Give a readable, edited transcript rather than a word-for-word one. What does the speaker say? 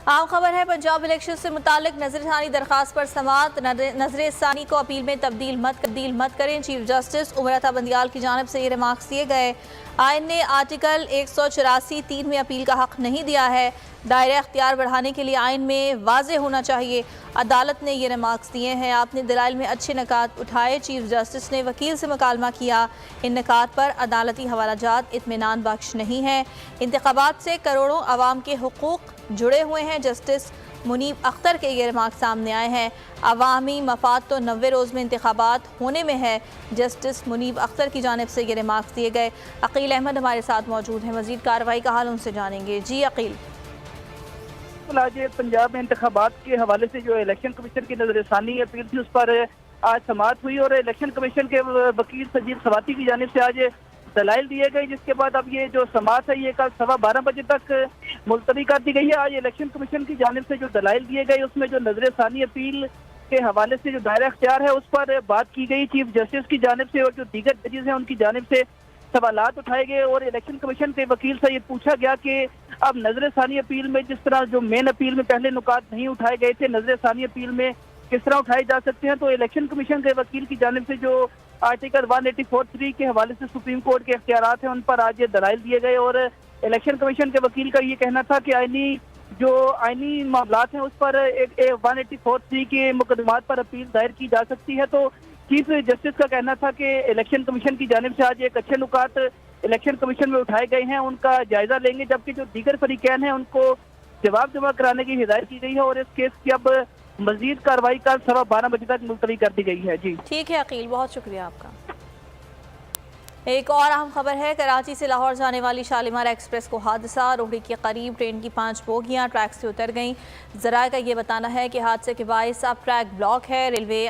आम खबर है पंजाब इलेक्शन से मुतालिक नजरसानी दरखास्त पर समाअत। नजरसानी को अपील में तब्दील मत करें। चीफ जस्टिस उमर अता बंदियाल की जानिब से ये रिमार्क्स दिए गए। आइन ने आर्टिकल 184(3) में अपील का हक नहीं दिया है। दायरा अख्तियार बढ़ाने के लिए आइन में वाजे होना चाहिए। अदालत ने ये रिमार्क्स दिए हैं। आपने दलाइल में अच्छे नकात उठाए। चीफ जस्टिस ने वकील से मुकालमा किया। इन नकात पर अदालती हवालाजात इत्मीनान बख्श नहीं है। इंतखाबात से करोड़ों अवाम के हुकूक जुड़े हुए हैं। जस्टिस मुनीब अख्तर के ये रिमार्क सामने आए हैं। अवामी मफाद तो 90 रोज़ में इंतखाबात होने में है। जस्टिस मुनीब अख्तर की जानिब से ये रिमार्क्स दिए गए। अकील अहमद हमारे साथ मौजूद हैं, मजीद कार्रवाई का हाल उनसे जानेंगे। जी अकील। आज पंजाब में इंतखाबात के हवाले से जो इलेक्शन कमीशन की नजरसानी अपील थी उस पर आज समाअत हुई और इलेक्शन कमीशन के वकील सजीद सवाती की जानिब से आज दलाइल दिए गए, जिसके बाद अब ये जो समाअत है ये कल 12:15 बजे तक मुलतवी कर दी गई है। आज इलेक्शन कमीशन की जानिब से जो दलाइल दिए गए उसमें जो नजरसानी अपील के हवाले से जो दायरा अख्तियार है उस पर बात की गई। चीफ जस्टिस की जानिब से और जो दीगर जजेस हैं उनकी जानिब से सवालात उठाए गए और इलेक्शन कमीशन के वकील से ये पूछा गया कि अब नजरसानी अपील में जिस तरह जो मेन अपील में पहले नुकात नहीं उठाए गए थे, नजरसानी अपील में किस तरह उठाए जा सकते हैं। तो इलेक्शन कमीशन के वकील की जानिब से जो आर्टिकल 184(3) के हवाले से सुप्रीम कोर्ट के इख्तियारात हैं उन पर आज ये दलाइल दिए गए और इलेक्शन कमीशन के वकील का ये कहना था कि आईनी मामलात हैं उस पर 184(3) के मुकदमात पर अपील दायर की जा सकती है। तो चीफ जस्टिस का कहना था कि इलेक्शन कमीशन की जानिब से आज एक अच्छे नुकात इलेक्शन कमीशन में उठाए गए हैं, उनका जायजा लेंगे, जबकि जो दीगर फरीकैन हैं उनको जवाब जमा कराने की हिदायत की गई है और इस केस की अब मजीद कार्रवाई कल 12:15 बजे तक मुलतवी कर दी गई है। जी ठीक है अकील, बहुत शुक्रिया आपका। एक और अहम खबर है, कराची से लाहौर जाने वाली शालीमार एक्सप्रेस को हादसा। रोहड़ी के करीब ट्रेन की 5 बोगियां ट्रैक से उतर गईं। जराये का ये बताना है कि हादसे के बायस अब ट्रैक ब्लॉक है। रेलवे